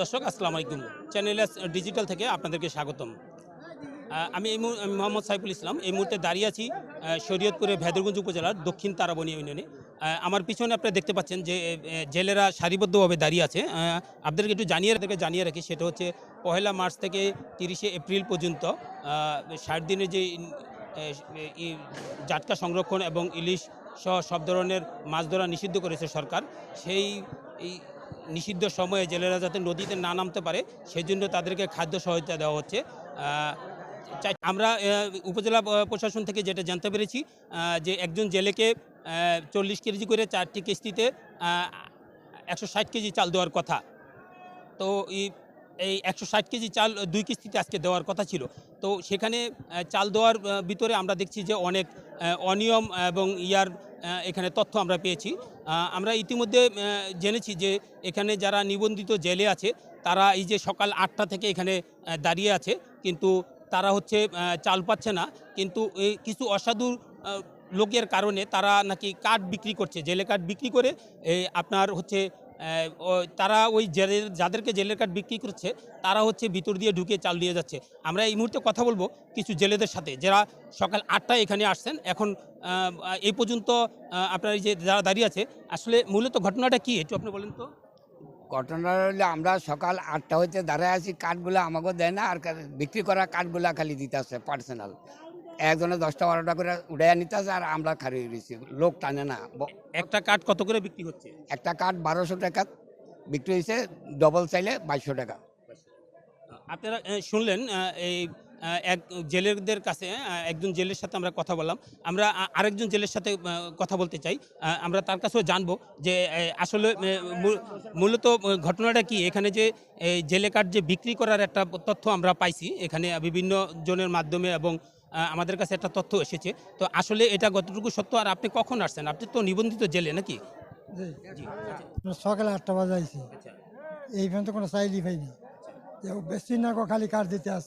দর্শক আসসালামু আলাইকুম, চ্যানেল ডিজিটাল থেকে আপনাদেরকে স্বাগতম। আমি মোহাম্মদ সাইফুল ইসলাম। এই মুহূর্তে দাঁড়িয়ে আছি শরীয়তপুরের ভেদরগঞ্জ উপজেলার দক্ষিণ তারাবনী ইউনিয়নে। আমার পিছনে আপনারা দেখতে পাচ্ছেন যে জেলেরা সারিবদ্ধভাবে দাঁড়িয়ে আছে। আপনাদেরকে একটু জানিয়ে রাখি, সেটা হচ্ছে 1 মার্চ থেকে 30 এপ্রিল পর্যন্ত 60 দিনের যে জাটকা সংরক্ষণ এবং ইলিশ সহ সব ধরনের মাছ ধরা নিষিদ্ধ করেছে সরকার। সেই নিষিদ্ধ সময়ে জেলেরা যাতে নদীতে না নামতে পারে সেই জন্য তাদেরকে খাদ্য সহায়তা দেওয়া হচ্ছে। আমরা উপজেলা প্রশাসন থেকে যেটা জানতে পেরেছি যে একজন জেলেকে 40 কেজি করে 4টি কিস্তিতে 160 কেজি চাল দেওয়ার কথা। তো এই 160 কেজি চাল 2 কিস্তিতে আজকে দেওয়ার কথা ছিল। তো সেখানে চাল দেওয়ার ভিতরে আমরা দেখছি যে অনেক অনিয়ম এবং এখানে তথ্য আমরা পেয়েছি। আমরা ইতিমধ্যে জেনেছি যে এখানে যারা নিবন্ধিত জেলে আছে তারা এই যে সকাল 8টা থেকে এখানে দাঁড়িয়ে আছে, কিন্তু তারা হচ্ছে চাল পাচ্ছে না। কিন্তু এই কিছু অসাধু লোকের কারণে তারা নাকি কার্ড বিক্রি করছে, জেলে কার্ড বিক্রি করে আপনার হচ্ছে তারা ওই যাদেরকে জেলের কার্ড বিক্রি করছে তারা হচ্ছে ভিতর দিয়ে ঢুকে চাল নিয়ে যাচ্ছে। আমরা এই মুহূর্তে কথা বলবো কিছু জেলেদের সাথে যারা সকাল 8টায় এখানে আসছেন। এখন এই পর্যন্ত আপনার এই যে যারা দাঁড়িয়ে আছে, আসলে মূলত ঘটনাটা কি একটু আপনি বলেন তো। ঘটনা হলে আমরা সকাল 8টা হইতে দাঁড়ায় আছি, কাঠগুলো আমাকে দেয় না, আর বিক্রি করা কাঠগুলা খালি দিতে আসছে পার্সোনাল। একজনে 10টা-12টা করে উড়াইয়া নিতে আসে, আর আমরা খালি দিয়েছি, লোক টানে না। একটা কাঠ কত করে বিক্রি হচ্ছে? একটা কাঠ 1200 টাকা বিক্রি হয়েছে, ডবল চাইলে 2200 টাকা। আপনারা শুনলেন এই এক জেলেদের কাছে, একজন জেলের সাথে আমরা কথা বললাম। আমরা আরেকজন জেলের সাথে কথা বলতে চাই। আমরা তার কাছেও জানবো যে আসলে মূলত ঘটনাটা কি। এখানে যে জেলে কার্ড যে বিক্রি করার একটা তথ্য আমরা পাইছি এখানে বিভিন্ন জনের মাধ্যমে, এবং আমাদের কাছে একটা তথ্য এসেছে। তো আসলে এটা কতটুকু সত্য, আর আপনি কখন আসছেন? আপনি তো নিবন্ধিত জেলে নাকি? সকালে 8টা বাজে আইছি, এই পর্যন্ত কোনো চাইলি পাইনি। বেশি না খালি কার্ড দিতে আস,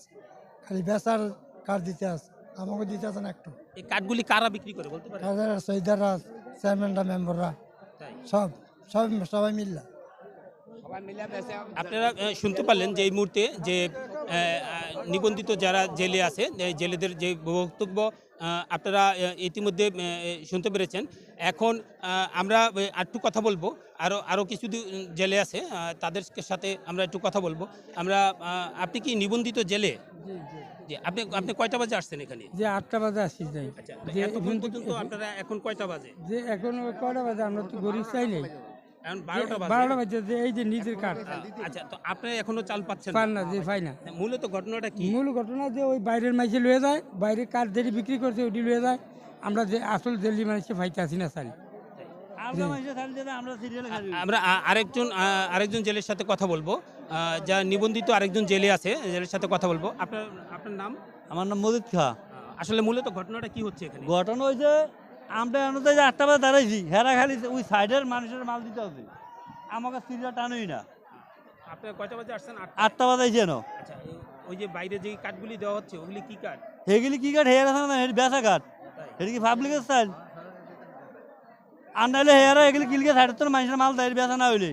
খালি বেচার কার্ড দিতে আস, আমাকে দিতে আসেন একটু। এই কার্ডগুলি কারা বিক্রি করে বলতে পারেন? সৈদাররা, চেয়ারম্যানরা, মেম্বাররা, সবাই মিললা। আপনারা শুনতে পারলেন যে এই মুহূর্তে যে নিবন্ধিত যারা জেলে আছে জেলেদের যে বক্তব্য আপনারা ইতিমধ্যে শুনতে পেরেছেন। এখন আমরা একটু কথা বলবো, আরও কিছু জেলে আছে তাদের সাথে আমরা একটু কথা বলবো। আপনি কি নিবন্ধিত জেলে? জি। আপনি কয়টা বাজে আসছেন এখানে? যে 8টা বাজে আসি যাই। আচ্ছা, পর্যন্ত আপনারা এখন কয়টা বাজে? যে এখন কয়টা বাজে, আমরা তো গরিব চাই নাই। এখন 12টা বাজে, যে এই যে নিজের কাঠ। আচ্ছা, তো আপনি এখনো চাল পাচ্ছেন পান না, যে পাই না। মূলত ঘটনাটা কি? মূল ঘটনা যে ওই বাইরের মাইসে লয়ে যায়, বাইরে কাঠ যেটি বিক্রি করছে ওটি লয়ে যায়। আমরা যে আসল দিল্লি মানুষকে ফাইতে আসি না চাল। আমরা আরেকজন জেলের সাথে কথা বলবো, যা নিবন্ধিত আরেকজন জেলে আছে, জেলের সাথে কথা বলবো। আপনার নাম? আমার নাম মজিদ খা। আসলে মূলত ঘটনাটা কি হচ্ছে এখানে? ঘটনা হয়েছে, আমরা এনে যে 8টা বাজে দাঁড়াইছি, হেরা খালি ওই সাইডের মানুষের মাল দিতে হবে, আমাকে সিরিয়া টানোই না। আপনি কয়টা বাজে আসছেন? 8টা বাজে যেন। আচ্ছা, ওই যে বাইরে যে কাঠগুলি দেওয়া হচ্ছে ওগুলি কি কাঠ? হেগুলি কি কাঠ? হেয়ার আছে না, হের বেচা কাঠ। হেটি কি পাবলিকের স্টাইল? আর নাহলে হেয়ারা এগুলি কিলকে সাইডের তো মানুষের মাল দেয়, বেচা না হইলে।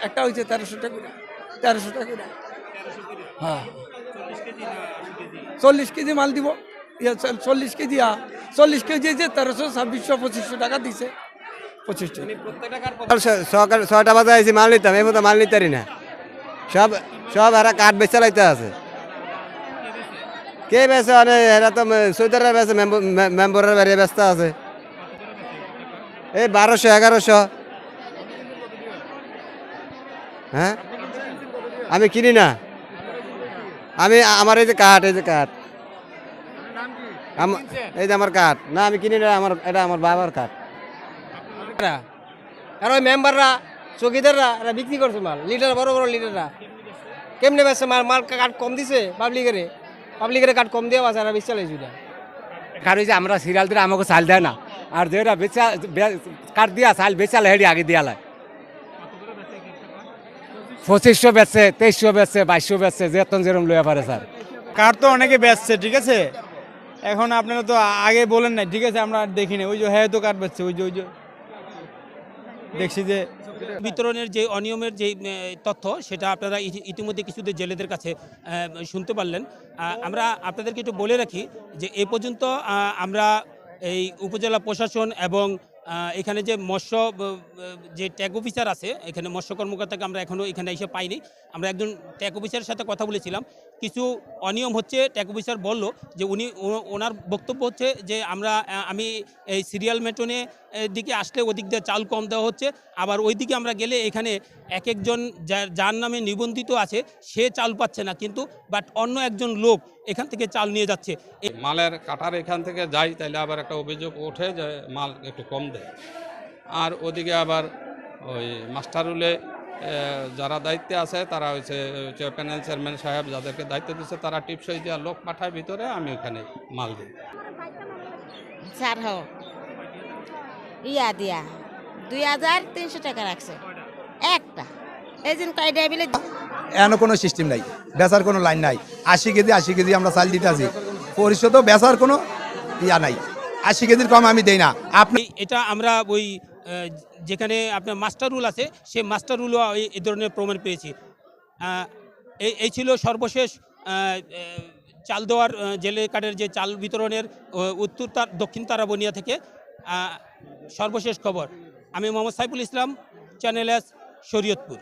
একটা হয়েছে 1300 টাকা, 1300 টাকা। হ্যাঁ, 40 কেজি মাল দিব, 40 কেজি 40 কেজি যে 1300, 2600, 2500 টাকা দিছে। 25 সকাল 6টা বাজে আইসি, মাল নিতাম, এই মতো মাল নিতারি না। সব এরা কাঠ বেচা লাইতে আছে। কে বেছে? এরা তো সৈদাররা বেছে, মেম্বরের বাইরে ব্যস্ত আছে। এই 1200, 1100। হ্যাঁ, আমি কিনি না। আমার এই যে কাঠ, এই যে আমার কাঠ না, আমি কিনি না। এটা আমার বাবার কাঠ। আর ওই মেম্বাররা, চৌকিদাররা এরা বিক্রি করছে মাল, লিডার, বড় বড় লিডাররা কেমনে বেছে মাল কাঠ কম দিছে পাবলিকের কাঠ কম দেওয়া আছে, আর বেচা লাইছি না। কারণ যে আমরা সিরিয়াল দিলে আমাকে চাল দেয় না, আর যেটা কাঠ দিয়া চাল বেচালে হেঁটে আগে দিয়া লাই। 2500 বেচছে, 2300 বেচছে, 2200 বেচছে, যেরকম লইয়া পারে স্যার। কাঠ তো অনেকে বেচছে, ঠিক আছে। এখন আপনারা তো আগে বলেন নাই, ঠিক আছে, আমরা দেখিনি। ওই যে হ্যাঁ তো কাঠ বেচছে, ওই যে দেখছি যে বিতরণের যে অনিয়মের যে তথ্য সেটা আপনারা ইতিমধ্যে কিছুদের জেলেদের কাছে শুনতে পারলেন। আমরা আপনাদেরকে একটু বলে রাখি যে এ পর্যন্ত আমরা এই উপজেলা প্রশাসন এবং এখানে যে মৎস্য যে ট্যাগ অফিসার আছে, এখানে মৎস্য কর্মকর্তাকে আমরা এখনও এখানে এসে পাইনি। আমরা একজন ট্যাগ অফিসারের সাথে কথা বলেছিলাম, কিছু অনিয়ম হচ্ছে। ট্যাগ অফিসার বলল যে ওনার বক্তব্য হচ্ছে যে আমি এই সিরিয়াল মেটনে দিকে আসলে ওদিক দিয়ে চাল কম দেওয়া হচ্ছে, আবার ওই দিকে আমরা গেলে এখানে এক একজন যার নামে নিবন্ধিত আছে সে চাল পাচ্ছে না, কিন্তু বাট অন্য একজন লোক এখান থেকে চাল নিয়ে যাচ্ছে। মালের কাটার এখান থেকে যাই তাইলে আবার একটা অভিযোগ ওঠে যে মাল একটু কম দেয়। আর ওদিকে আবার ওই মাস্টারুলে যারা দায়িত্বে আছে তারা হচ্ছে প্যানেল চেয়ারম্যান সাহেব যাদেরকে দায়িত্ব দিচ্ছে তারা টিপসই দেওয়া লোক পাঠায় ভিতরে, আমি ওখানে মাল দিই। স্যার ইয়া দিয়া 2300 টাকা রাখছে একটা এজেন্ট কাইডা বিলে। এখনো কোনো সিস্টেম নাই, বেচার কোনো লাইন নাই। 80 কেজি আমরা চাল দিতে আছি, পরিশোধও বেচার কোনো ইয়া নাই। 80 কেজির কম আমি দেই না। আপনি এটা আমরা ওই যেখানে আপনার মাস্টার রুল আছে সেই মাস্টার রুলও এই ধরনের প্রমাণ পেয়েছি। এই ছিল সর্বশেষ চাল দেওয়ার জেলে কার্ডের যে চাল বিতরণের দক্ষিণ তারাবনিয়া থেকে সর্বশেষ খবর। আমি মোহাম্মদ সাইফুল ইসলাম, চ্যানেল এস, শরীয়তপুর।